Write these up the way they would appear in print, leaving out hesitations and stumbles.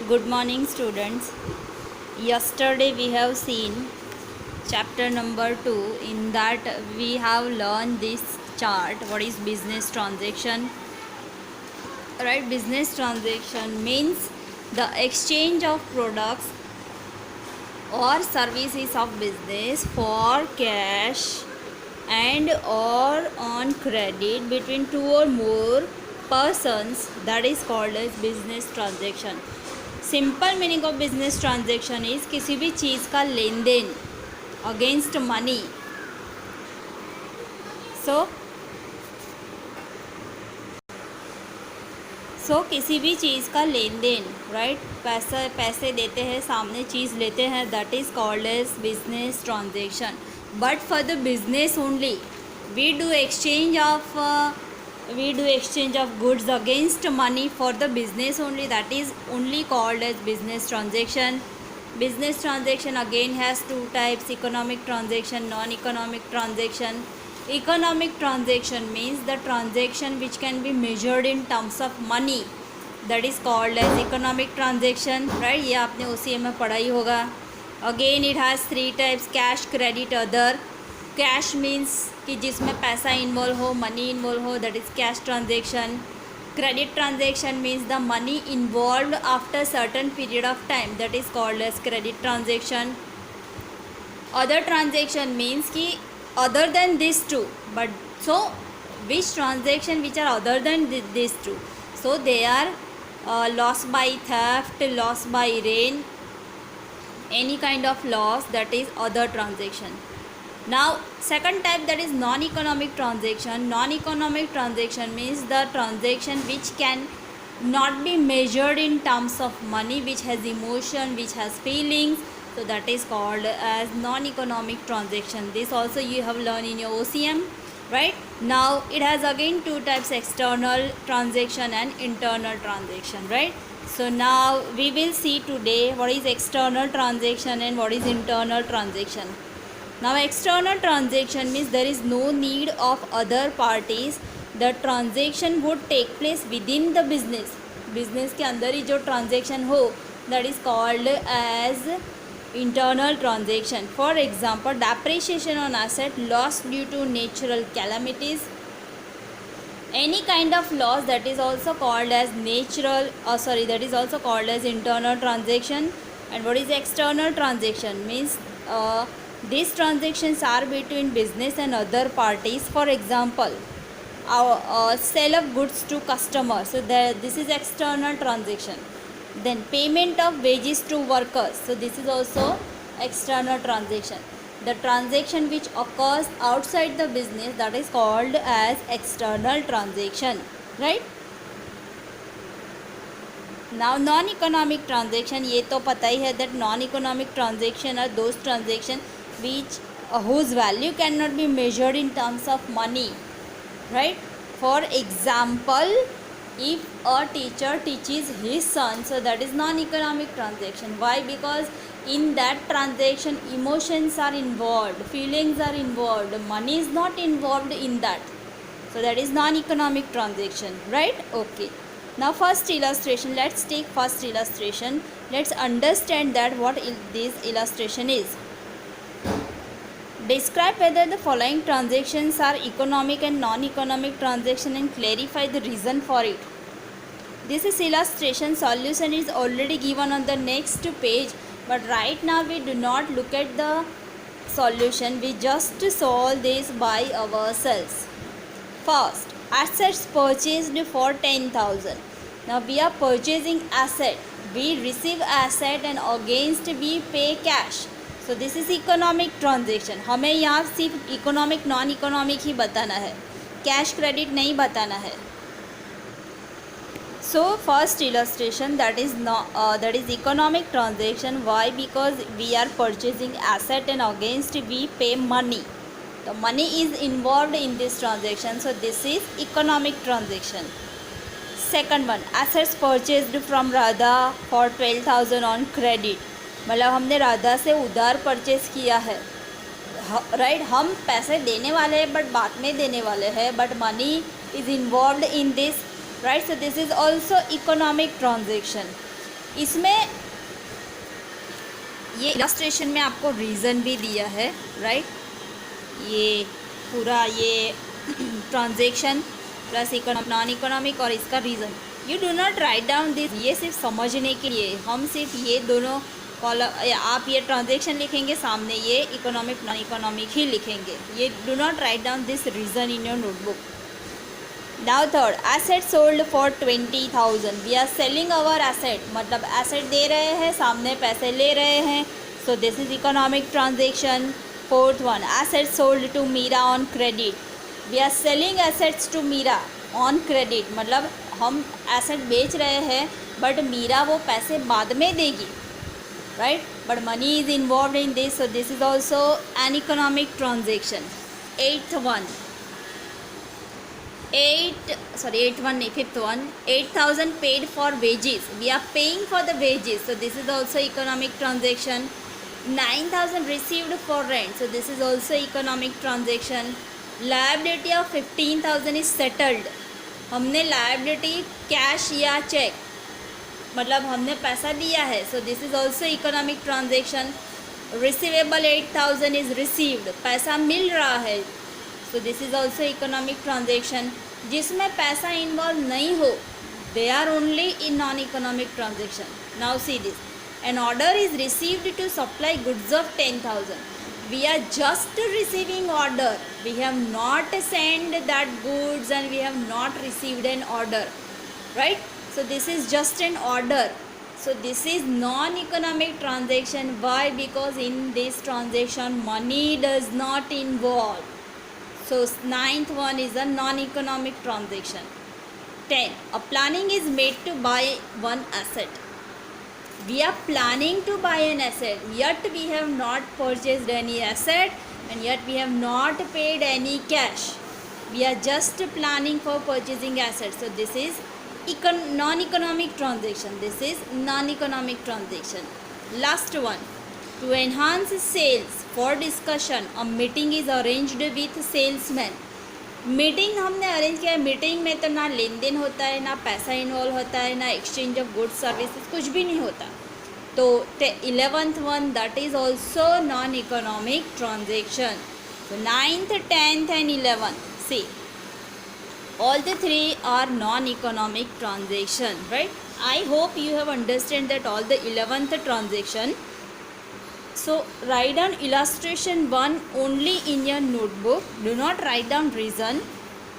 Good morning, students. Yesterday we have seen chapter number 2. In that we have learned this chart. What is business transaction? Right, business transaction means the exchange of products or services of business for cash and or on credit between two or more persons. That is called as business transaction. Simple meaning of business transaction is किसी भी चीज़ का लेन then against money. सो किसी भी चीज़ का लेन then, right, पैसे देते हैं, सामने चीज़ लेते हैं, that is called as business transaction. But for the business only we do exchange of goods against money for the business only. That is only called as business transaction. Business transaction again has two types: economic transaction, non-economic transaction. Economic transaction means the transaction which can be measured in terms of money. That is called as economic transaction, right? ये आपने OCM में पढ़ा ही होगा. Again it has three types: cash, credit, other. Cash means कि जिसमें पैसा involve हो, money involve हो, that is cash transaction. Credit transaction means the money involve after certain period of time, that is called as credit transaction. Other transaction means कि other than this two, but so which transaction which are other than this two, so they are loss by theft, loss by rain, any kind of loss, that is other transaction. Now second type, that is non-economic transaction. Non-economic transaction means the transaction which can not be measured in terms of money, which has emotion, which has feelings, so that is called as non-economic transaction. This also you have learned in your OCM, right? Now it has again two types: external transaction and internal transaction, right? So now we will see today what is external transaction and what is internal transaction. Now external transaction means there is no need of other parties. The transaction would take place within the business. Business के अंदर ही जो transaction हो, that is called as internal transaction. For example, depreciation on asset, loss due to natural calamities, any kind of loss, that is also called as that is also called as internal transaction. And what is external transaction means these transactions are between business and other parties. For example, our sale of goods to customers, so this is external transaction. Then payment of wages to workers, so this is also external transaction. The transaction which occurs outside the business, that is called as external transaction, right? Now non-economic transaction, ये तो पता ही है that non-economic transaction are those transaction which whose value cannot be measured in terms of money, right? For example, if a teacher teaches his son, so that is non-economic transaction. Why? Because in that transaction emotions are involved, feelings are involved, money is not involved in that, so that is non-economic transaction, right? Okay, now first illustration, let's take first illustration. Let's understand that what this illustration is. Describe whether the following transactions are economic and non-economic transaction and clarify the reason for it. This is illustration. Solution is already given on the next page, but right now we do not look at the solution, we just solve this by ourselves. First, assets purchased for 10,000. Now we are purchasing asset, we receive asset and against we pay cash. So this is economic transaction. हमें यहाँ सिर्फ economic non economic ही बताना है, cash credit नहीं बताना है. So first illustration, that is economic transaction. Why? Because we are purchasing asset and against we pay money. The money is involved in this transaction, so this is economic transaction. Second one, assets purchased from Radha for 12,000 on credit. मतलब हमने राधा से उधार purchase किया है, right? हम पैसे देने वाले हैं बट बाद में देने वाले हैं, but money is involved in this, right? So this is also economic transaction. इसमें ये इलस्ट्रेशन में आपको रीज़न भी दिया है, राइट। ये पूरा ये ट्रांजैक्शन प्लस नॉन इकोनॉमिक और इसका reason. You do not write down this, ये सिर्फ समझने के लिए, हम सिर्फ ये दोनों कॉलम, आप ये ट्रांजैक्शन लिखेंगे, सामने ये इकोनॉमिक नॉन इकोनॉमिक ही लिखेंगे। ये do not write down this reason in your notebook. Now third, asset sold for 20,000, we are selling our asset, मतलब एसेट दे रहे हैं, सामने पैसे ले रहे हैं, so this is economic transaction. Fourth one, asset sold to Meera on credit, we are selling assets to Meera on credit, मतलब हम एसेट बेच रहे हैं बट मीरा वो पैसे बाद में देगी, right, but money is involve in this, so this is also an economic transaction. Eighth one नहीं, fifth one, 8,000 paid for wages, we are paying for the wages, so this is also economic transaction. 9,000 received for rent, so this is also economic transaction. Liability of 15,000 is settled, हमने liability cash या check, मतलब हमने पैसा दिया है, so this is also economic transaction. Receivable 8,000 is received, पैसा मिल रहा है, so this is also economic transaction. जिसमें पैसा इन्वॉल्व नहीं हो, they are only in non-economic transaction. Now see this, an order is received to supply goods of 10,000, we are just receiving order, we have not sent that goods and we have not received an order, right, so this is just an order, so this is non-economic transaction. Why? Because in this transaction money does not involve, so ninth one is a non-economic transaction. 10, a planning is made to buy one asset, we are planning to buy an asset, yet we have not purchased any asset and yet we have not paid any cash, we are just planning for purchasing assets, so this is non-economic transaction, this is non-economic transaction. Last one, to enhance sales for discussion, a meeting is arranged with salesman, meeting हमने arrange किया है, meeting में तो ना लेन then होता है, ना पैसा इन्वॉल्व होता है, ना एक्सचेंज ऑफ गुड्स सर्विसेज, कुछ भी नहीं होता, तो 11th one that is also non economic transaction. So 9th, 10th and 11th, see, all the three are non-economic transaction, right? I hope you have understand that all the 11th transaction. So write down illustration 1 only in your notebook. Do not write down reason.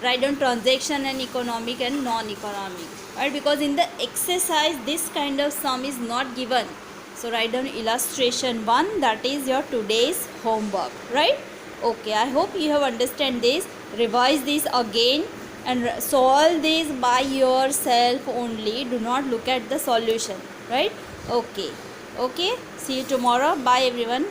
Write down transaction and economic and non-economic, right? Because in the exercise this kind of sum is not given. So write down illustration 1, that is your today's homework, right? Okay, I hope you have understand this. Revise this again and solve this by yourself only. Do not look at the solution, right? Okay, see you tomorrow. Bye everyone.